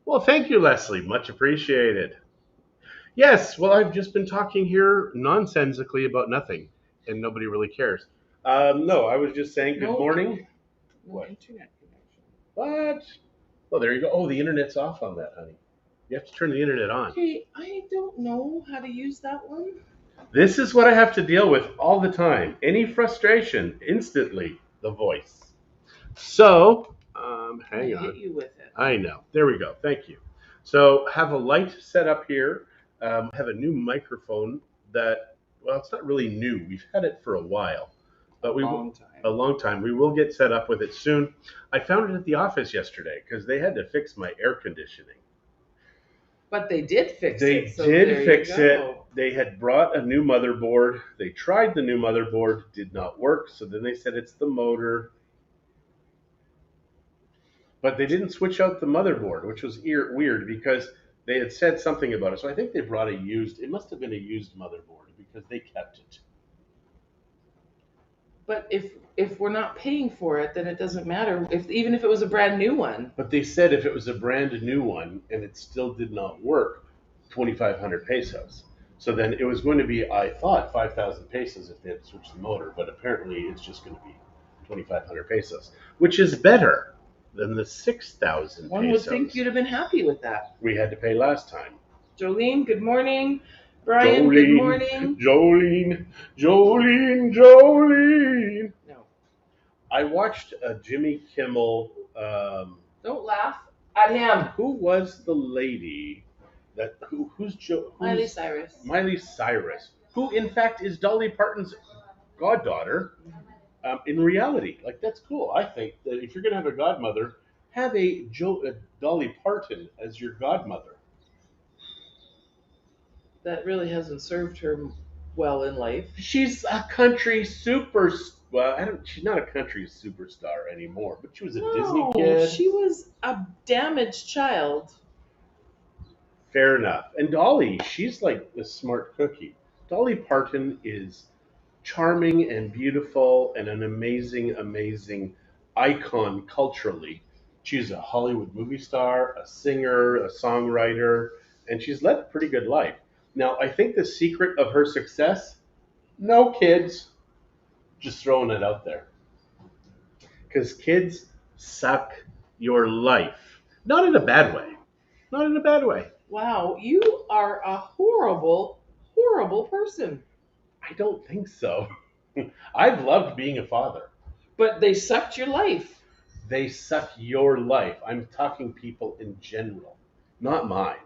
Well, thank you, Leslie. Much appreciated. Yes, well, I've just been talking here nonsensically about nothing, and nobody really cares. No, I was just saying good No, morning. no What? internet connection. What? Oh, there you go. Oh, the internet's off on that, honey. You have to turn the internet on. Okay, I don't know how to use that one. This is what I have to deal with all the time. Any frustration, instantly, the voice. So, I hang hit on. you with it. I know. There we go. Thank you. So, have a light set up here. Have a new microphone that, well, it's not really new. We've had it for a while, but we Long a time. long time. We will get set up with it soon. I found it at the office yesterday because they had to fix my air conditioning. But they did fix They it, so did there you fix it. go. They had brought a new motherboard. They tried the new motherboard, did not work. So then they said it's the motor. But they didn't switch out the motherboard, which was weird because they had said something about it. So I think they brought a used. It must have been a used motherboard because they kept it. But if we're not paying for it, then it doesn't matter. If even if it was a brand new one. But they said if it was a brand new one and it still did not work, 2,500 pesos. So then it was going to be, I thought, 5,000 pesos if they had switched the motor, but apparently it's just going to be 2,500 pesos, which is better than the 6,000 One would think pesos you'd have been happy with that. we had to pay last time. Jolene, good morning. Brian, good morning. Jolene, Jolene. No, I watched a Jimmy Kimmel. don't laugh at him. Who was the lady that? Miley Cyrus. Miley Cyrus, who in fact is Dolly Parton's goddaughter. In reality, like that's cool. I think that if you're gonna have a godmother, have a Dolly Parton as your godmother. That really hasn't served her well in life. She's a country super. Well, I don't. She's not a country superstar anymore, but she was a Disney No, kid. she was a damaged child. Fair enough. And Dolly, she's like a smart cookie. Dolly Parton is charming and beautiful and an amazing icon culturally. She's a Hollywood movie star, a singer, a songwriter, and she's led a pretty good life. Now, I think the secret of her success, no kids, just throwing it out there. Because kids suck your life. Not in a bad way. Not in a bad way. Wow, you are a horrible, horrible person. I don't think so. I've loved being a father. But they sucked your life. They suck your life. I'm talking people in general, not mine.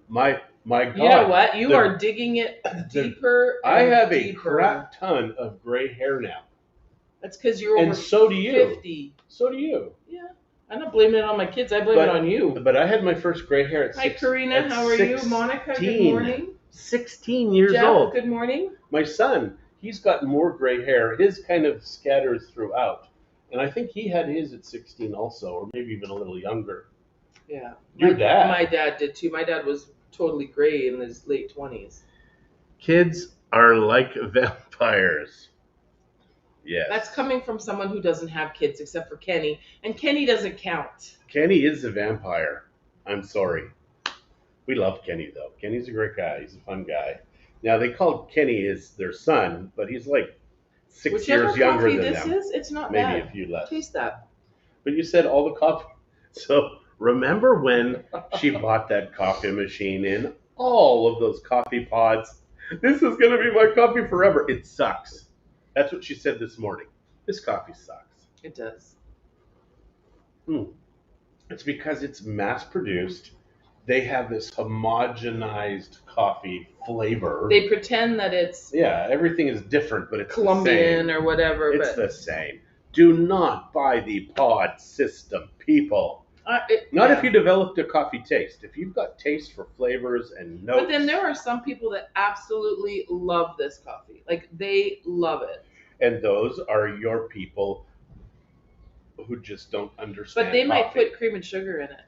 My God. You know what? You the- are digging it deeper. I and have a deeper. crap ton of gray hair now, That's because you're over and so do you. 50. So do you. Yeah. I'm not blaming it on my kids. I blame it on you. But I had my first gray hair at Hi, Karina. How are you? Monica, good morning. 16 years Jeff, old. good morning. My son, he's got more gray hair. His kind of scatters throughout. And I think he had his at 16 also, or maybe even a little younger. Yeah. Your dad. My dad did too. My dad was totally gray in his late 20s. Kids are like vampires. Yes. That's coming from someone who doesn't have kids except for Kenny. And Kenny doesn't count. Kenny is a vampire. I'm sorry. We love Kenny, though. Kenny's a great guy. He's a fun guy. Now, they call Kenny their son, but he's like 6 Whichever years younger coffee than this them. is, it's not Maybe bad. a few less. Taste that. But you said all the coffee. So remember when she bought that coffee machine in all of those coffee pods? This is going to be my coffee forever. It sucks. That's what she said this morning. This coffee sucks. It does. It's because it's mass produced. They have this homogenized coffee flavor. They pretend that it's Everything is different, but it's Colombian the same. or whatever. It's but the same. Do not buy the pod system, people. Not if you developed a coffee taste. If you've got taste for flavors and notes. But then there are some people that absolutely love this coffee. Like, they love it. And those are your people who just don't understand. But they might coffee. put cream and sugar in it.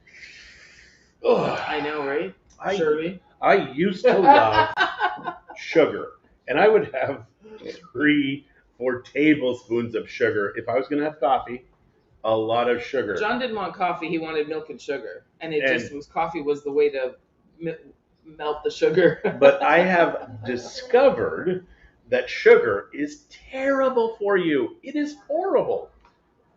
Ugh. I know, right? I used to love sugar, and I would have 3-4 tablespoons of sugar if I was going to have coffee. a lot of sugar. John didn't want coffee; he wanted milk and sugar, and it And just was coffee was the way to melt the sugar. but I have discovered that sugar is terrible for you. It is horrible.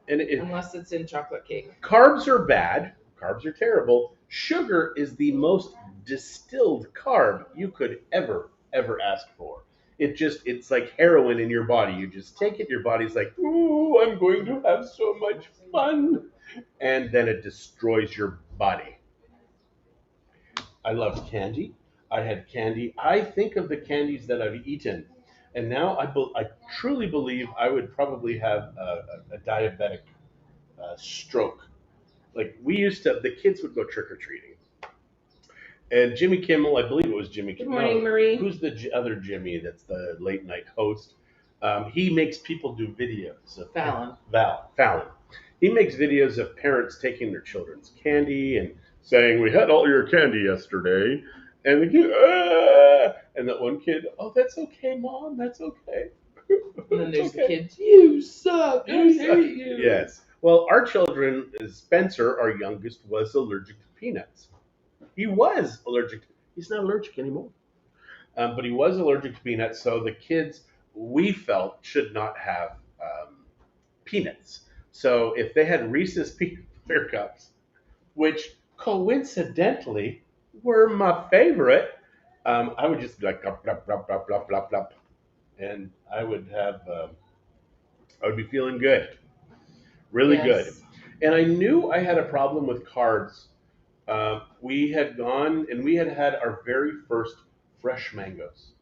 And Unless it's in chocolate cake. carbs are bad. Carbs are terrible. Sugar is the most distilled carb you could ever ask for. It's like heroin in your body. You just take it, your body's like, ooh, I'm going to have so much fun. And then it destroys your body. I love candy. I had candy. I think of the candies that I've eaten, and now I truly believe I would probably have a diabetic stroke. Like we used to, the kids would go trick or treating, and Jimmy Kimmel, I believe it was Jimmy Good Kimmel. morning, No, Marie. who's the other Jimmy? That's the late night host. He makes people do videos of Fallon. He makes videos of parents taking their children's candy and saying, "We had all your candy yesterday," and the kid, and that one kid, "Oh, that's okay, mom. That's okay." And then there's okay. the kids. You suck. I hate you. Yes. Well, our children, Spencer, our youngest, was allergic to peanuts. He was allergic. He's not allergic anymore. But he was allergic to peanuts, so the kids, we felt, should not have peanuts. So if they had Reese's peanut butter cups, which coincidentally were my favorite, I would just be like, glop, glop, glop, glop, glop, glop, glop, and I would be feeling good, really good. Yes. And I knew I had a problem with carbs. We had gone and we had our very first fresh mangoes.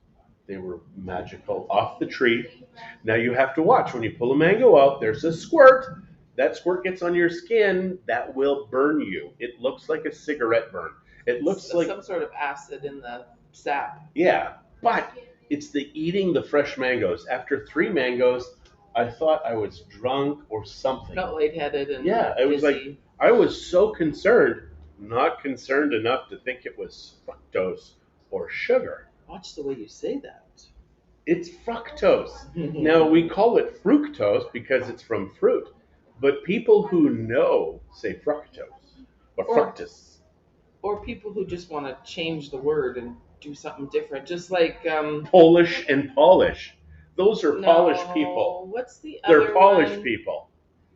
They were magical off the tree. Now you have to watch when you pull a mango out, there's a squirt. That squirt gets on your skin, that will burn you. It looks like a cigarette burn. It looks like some sort of acid in the sap. yeah, but it's the eating the fresh mangoes. After 3 mangoes, I thought I was drunk or something. Felt lightheaded and Yeah, it was like dizzy. I was so concerned, not concerned enough to think it was fructose or sugar. Watch the way you say that. It's fructose. Now we call it fructose because it's from fruit, but people who know say fructose or Or- fructus. Or people who just want to change the word and do something different, just like Polish and polish. Those are no, Polish people. What's the other They're Polish one? people.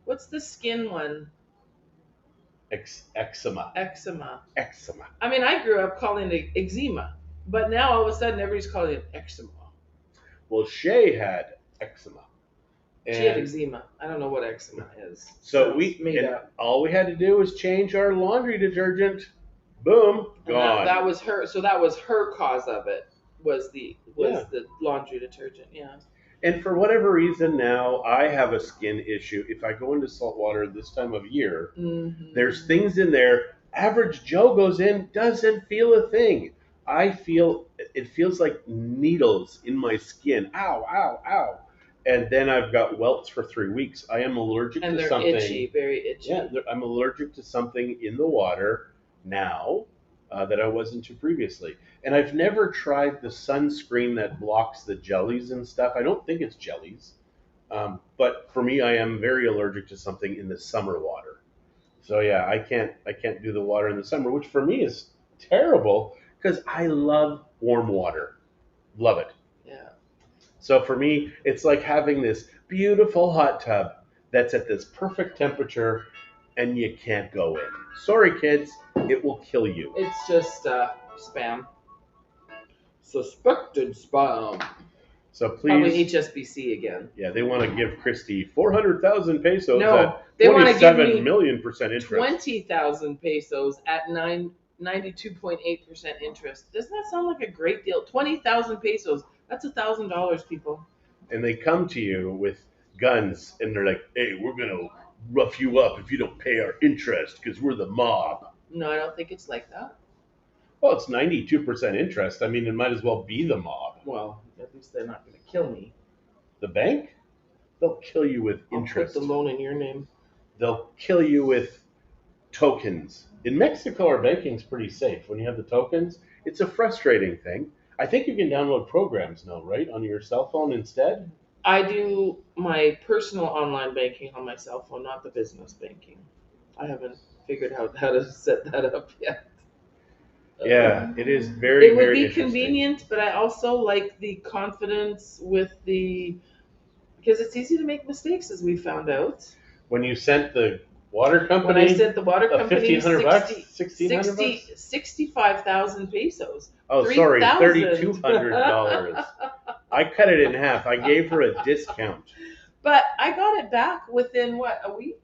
What's the skin one? Eczema. Eczema. Eczema. I mean, I grew up calling it eczema, but now all of a sudden everybody's calling it eczema. Well, Shay had eczema. She had eczema. I don't know what eczema is. So it's made up. all we had to do was change our laundry detergent. Boom, And gone. that was her. So that was her cause of it. Was the laundry detergent? Yeah. And for whatever reason, now I have a skin issue. If I go into salt water this time of year, there's things in there. Average Joe goes in, doesn't feel a thing. It feels like needles in my skin. Ow, ow, ow. And then I've got welts for 3 weeks. I am allergic And to they're something. itchy, very itchy. Yeah, I'm allergic to something in the water now that I wasn't to previously. And I've never tried the sunscreen that blocks the jellies and stuff. I don't think it's jellies. But for me, I am very allergic to something in the summer water. So yeah, I can't do the water in the summer, which for me is terrible because I love warm water. Love it. Yeah. So for me, it's like having this beautiful hot tub that's at this perfect temperature and you can't go in. Sorry, kids, it will kill you. It's just spam. Suspected spam. So Probably please, HSBC again. yeah, they want to give Christie 400,000 pesos No, at they want to give 27 me million percent interest. 20,000 pesos at 92.8% interest. Doesn't that sound like a great deal? 20,000 pesos. That's $1,000, people. And they come to you with guns and they're like, "Hey, we're gonna rough you up if you don't pay our interest because we're the mob." No, I don't think it's like that. Well, it's 92% interest. I mean, it might as well be the mob. Well, at least they're not going to kill me. The bank? They'll kill you with I'll interest. put the loan in your name. They'll kill you with tokens. In Mexico, our banking's pretty safe. When you have the tokens, it's a frustrating thing. I think you can download programs now, right, on your cell phone instead? I do my personal online banking on my cell phone, not the business banking. I haven't figured out how to set that up yet. Yeah, it is very, It would very be interesting. convenient, but I also like the confidence with the because it's easy to make mistakes, as we found out. When you sent the water When I company sent the water company 1,500 bucks, 60, 1,600 bucks. 65,000 pesos, Oh, sorry, 3,000. $3,200. I cut it in half. I gave her a discount. But I got it back within what, a week?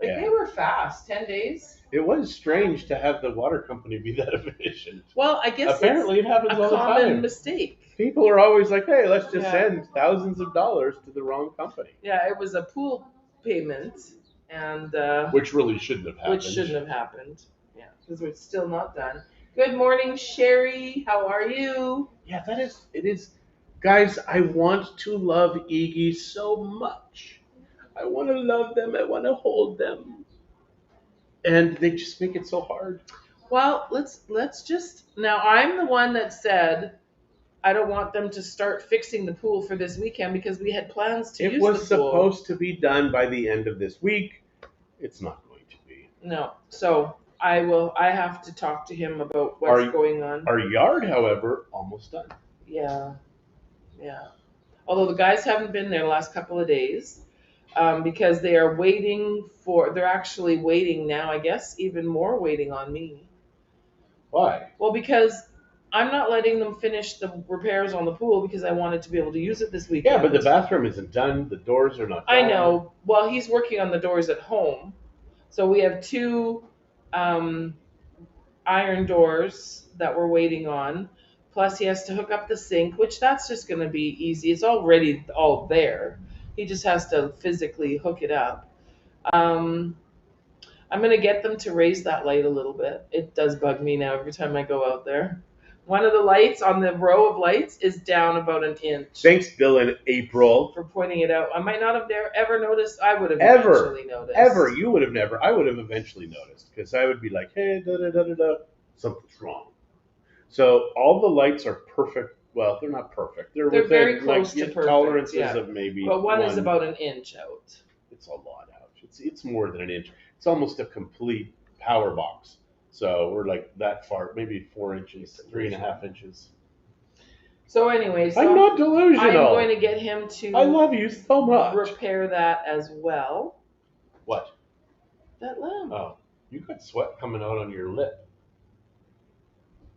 Like they Yeah. were fast, 10 days. It was strange to have the water company be that efficient. Well, I guess it's Apparently, it happens a all the common time. mistake. People are always like, hey, let's just Yeah. send thousands of dollars to the wrong company. Yeah, it was a pool payment, and Which really shouldn't have happened. which shouldn't have happened. Yeah, because we're still not done. Good morning, Sherry. How are you? Yeah, it is. Guys, I want to love Iggy so much. I want to love them. I want to hold them. And they just make it so hard. Well, let's just now. I'm the one that said I don't want them to start fixing the pool for this weekend because we had plans to It use the was pool. supposed to be done by the end of this week. It's not going to be. No, so I will. I have to talk to him about what's going on. Our yard, however, almost done. Yeah, yeah. Although the guys haven't been there the last couple of days because they are waiting for. They're actually waiting now. I guess even more waiting on me. Why? Well, because I'm not letting them finish the repairs on the pool because I wanted to be able to use it this weekend. Yeah, but the bathroom isn't done. The doors are not done. I know. Well, he's working on the doors at home. So we have two iron doors that we're waiting on. Plus, he has to hook up the sink, which that's just going to be easy. It's already all there. He just has to physically hook it up. Um, I'm going to get them to raise that light a little bit. It does bug me now every time I go out there. One of the lights on the row of lights is down about an inch. Thanks, Bill and April. For pointing it out. I might not have ever noticed. I would have eventually noticed. Ever. You would have never. I would have eventually noticed because I would be like, hey, da da da da da. Something's wrong. So all the lights are perfect. Well, they're not perfect. They're within, very close to perfect. Tolerances Yeah. of maybe. But one is about an inch out. It's a lot out. It's more than an inch. It's almost a complete power box. So we're like that far, maybe 4 inches, 3.5 inches. So anyways, I'm not delusional. I'm going to get him to. I love you so much. Repair that as well. What? That lamp. Oh, you got sweat coming out on your lip.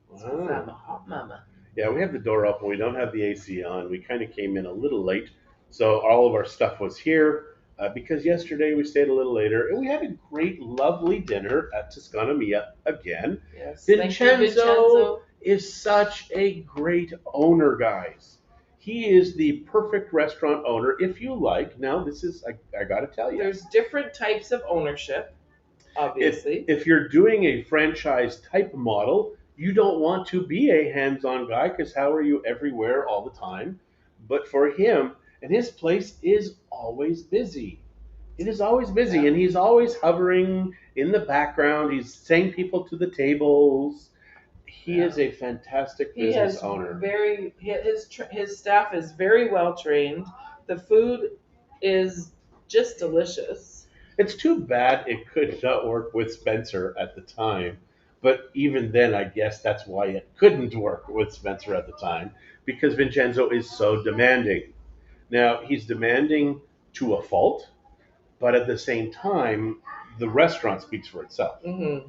Wow. I'm a hot mama. Yeah, we have the door open. We don't have the AC on. We kind of came in a little late, so all of our stuff was here. Because yesterday we stayed a little later, and we had a great, lovely dinner at Toscana Mia again. Yes, Vincenzo is such a great owner, guys. He is the perfect restaurant owner. If you like, now this is, I got to tell you. There's different types of ownership, obviously. If you're doing a franchise type model, you don't want to be a hands-on guy because how are you everywhere all the time? But for him, and his place is always busy. It is always busy, Yeah. and he's always hovering in the background. He's saying people to the tables. He is a fantastic business owner. His staff is very well trained. The food is just delicious. It's too bad it could not work with Spencer at the time. But even then, I guess that's why it couldn't work with Spencer at the time, because Vincenzo is so demanding. Now, he's demanding to a fault, but at the same time, the restaurant speaks for itself. Mm-hmm.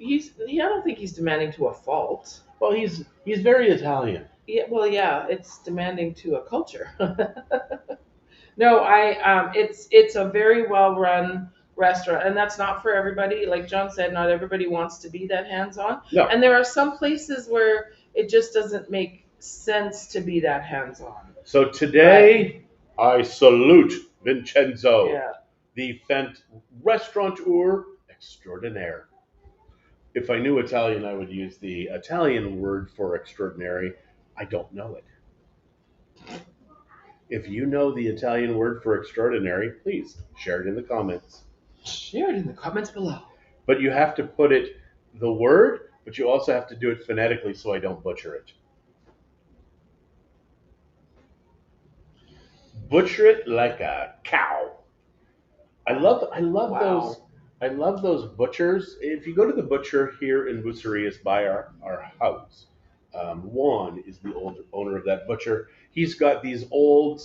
I don't think he's demanding to a fault. Well, he's very Italian. Yeah, well, yeah, it's demanding to a culture. No, it's a very well run restaurant, and that's not for everybody. Like John said, not everybody wants to be that hands on. No. And there are some places where it just doesn't make sense to be that hands on. So today, I salute Vincenzo, the restaurateur extraordinaire. If I knew Italian, I would use the Italian word for extraordinary. I don't know it. If you know the Italian word for extraordinary, please share it in the comments. Share it in the comments below. But you have to put it, the word, but you also have to do it phonetically so I don't butcher it. Butcher it like a cow. I love Wow. those butchers. If you go to the butcher here in Bucerias by our house, Juan is the old owner of that butcher. He's got these old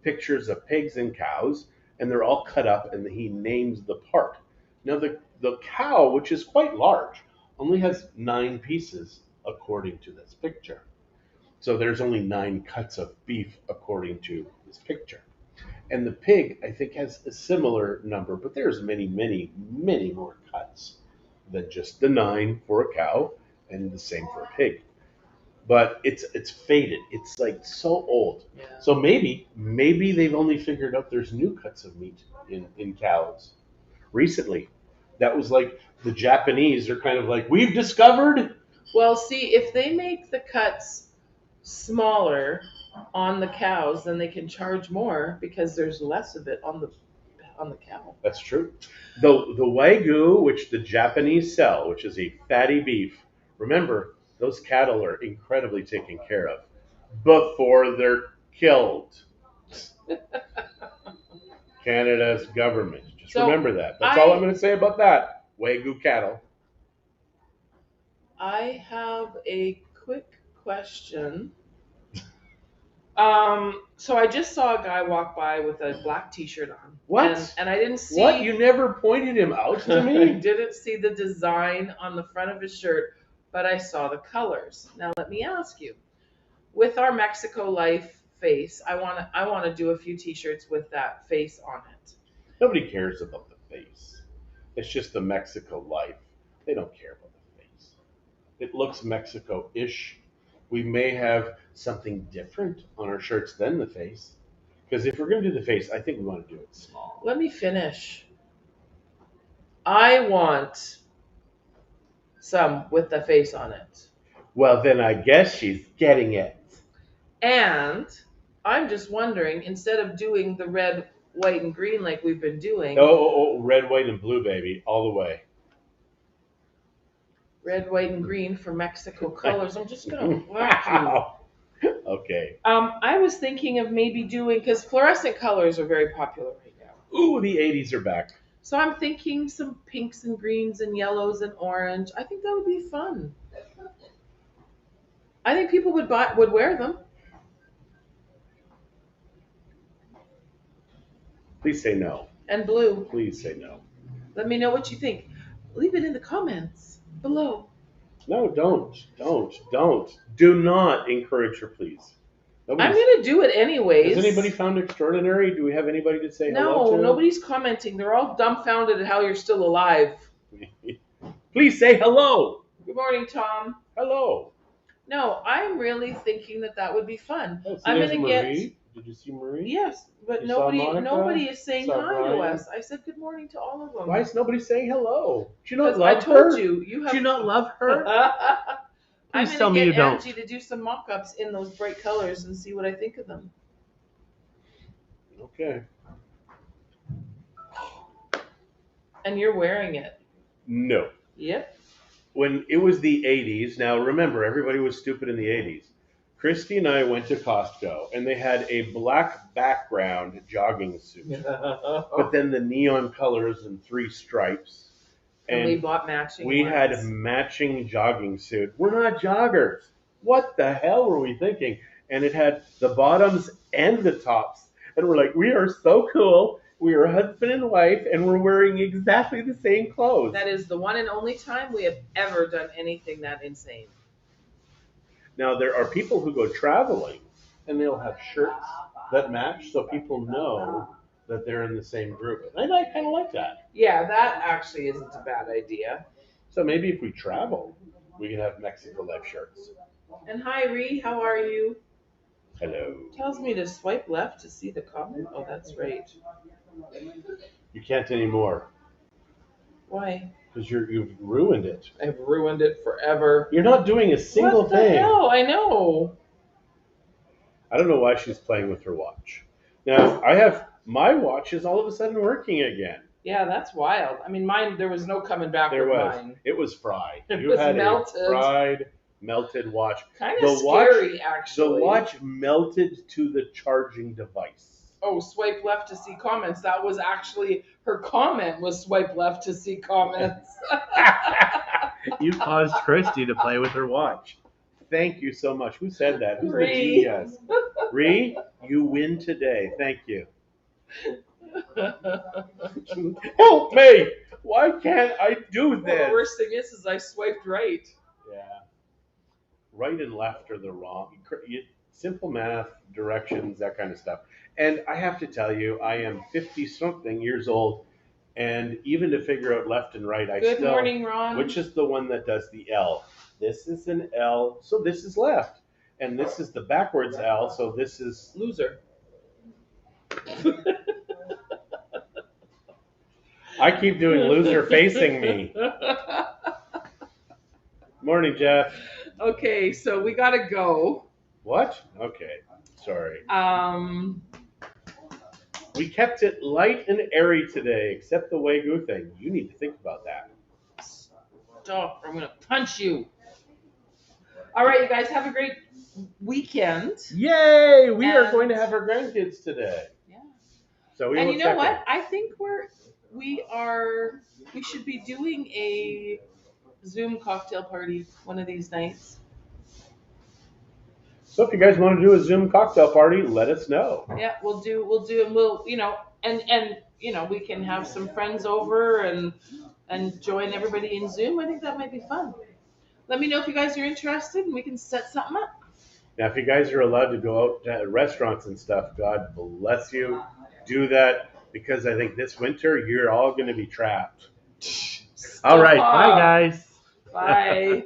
pictures of pigs and cows, and they're all cut up, and he names the part. Now the cow, which is quite large, only has 9 pieces according to this picture. So there's only 9 cuts of beef according to this picture. And the pig, I think, has a similar number, but there's many, many, many more cuts than just the 9 for a cow and the same for a pig. But it's faded. It's like so old. Yeah. So maybe they've only figured out there's new cuts of meat in cows recently. That was like the Japanese are kind of like, we've discovered. Well, see, if they make the cuts smaller on the cows, then they can charge more because there's less of it on the cow. That's true. The Wagyu, which the Japanese sell, which is a fatty beef, remember, those cattle are incredibly taken care of before they're killed. Canada's government. Just So remember that. That's all I'm going to say about that. Wagyu cattle. I have a quick question. So I just saw a guy walk by with a black T-shirt on. What? And I didn't see. What? You never pointed him out to I me? didn't see the design on the front of his shirt, but I saw the colors. Now let me ask you, with our Mexico Life face, I want to do a few T-shirts with that face on it. Nobody cares about the face. It's just the Mexico life. They don't care about the face. It looks Mexico-ish. We may have something different on our shirts than the face. Because if we're going to do the face, I think we want to do it small. Let me finish. I want some with the face on it. Well, then I guess she's getting it. And I'm just wondering, instead of doing the red, white, and green like we've been doing. Oh, red, white, and blue, baby, all the way. Red, white, and green for Mexico colors. I'm just going to whack you. Okay. I was thinking of maybe doing, because fluorescent colors are very popular right now. Ooh, the 80s are back. So I'm thinking some pinks and greens and yellows and orange. I think that would be fun. I think people would wear them. Please say no. And blue. Please say no. Let me know what you think. Leave it in the comments below. No, don't. Do not encourage her, please. I'm going to do it anyways. Has anybody found extraordinary? Do we have anybody to say hello to? No, nobody's commenting. They're all dumbfounded at how you're still alive. Please say hello. Good morning, Tom. Hello. No, I'm really thinking that would be fun. Oh, so I'm there's going to Marie. get... Did you see Marie? Yes, but You saw Monica? nobody is saying Saw hi to Brian? us. I said good morning to all of them. Why is nobody saying hello? Do you not Because love I told her? you have. Do you not love her? I'm Please tell going me to you get don't. Angie to do some mock-ups in those bright colors and see what I think of them. Okay. And you're wearing it. No. Yep. When it was the 80s, now remember, everybody was stupid in the 80s. Christy and I went to Costco, and they had a black background jogging suit, but then the neon colors and 3 stripes. And we bought matching We ones. had matching jogging suit. We're not joggers. What the hell were we thinking? And it had the bottoms and the tops. And we're like, we are so cool. We are husband and wife, and we're wearing exactly the same clothes. That is the one and only time we have ever done anything that insane. Now, there are people who go traveling, and they'll have shirts that match so people know that they're in the same group. And I kind of like that. Yeah, that actually isn't a bad idea. So maybe if we travel, we can have Mexico Life shirts. And hi, Ree, how are you? Hello. Tells me to swipe left to see the comment. Oh, that's right. You can't anymore. Why? Because you've ruined it. I've ruined it forever. You're not doing a single what the thing. hell? I know. I don't know why she's playing with her watch. Now, my watch is all of a sudden working again. Yeah, that's wild. I mean, mine, there was no coming back There with was. mine. It was fried. It You was had melted. a fried, melted watch. Kind of scary, actually. The watch melted to the charging device. Oh, swipe left to see comments. That was actually her comment was swipe left to see comments. You caused Christie to play with her watch. Thank you so much. Who said that? Who's the Ree. genius? Ree, you win today. Thank you. Help me! Why can't I do Well, this? the worst thing is I swiped right. Yeah. Right and left are the wrong. Simple math, directions, that kind of stuff. And I have to tell you, I am 50 something years old, and even to figure out left and right, I Good still. morning, Ron. Which is the one that does the L? This is an L, so this is left. And this is the backwards L, so this is. Loser. I keep doing loser facing me. Morning, Jeff. Okay, so we gotta go. What? Okay. Sorry. Um, We kept it light and airy today, except the Wagyu thing. You need to think about that. Stop, I'm gonna punch you. All right, you guys have a great weekend. Yay! We are And- going to have our grandkids today. Yeah. So we And will you know check what? in. I think we should be doing a Zoom cocktail party one of these nights. So if you guys want to do a Zoom cocktail party, let us know. Yeah, we'll do, and we'll, and we can have some friends over and join everybody in Zoom. I think that might be fun. Let me know if you guys are interested, and we can set something up. Now, if you guys are allowed to go out to restaurants and stuff, God bless you. Do that, because I think this winter you're all going to be trapped. All right. Bye, guys. Bye.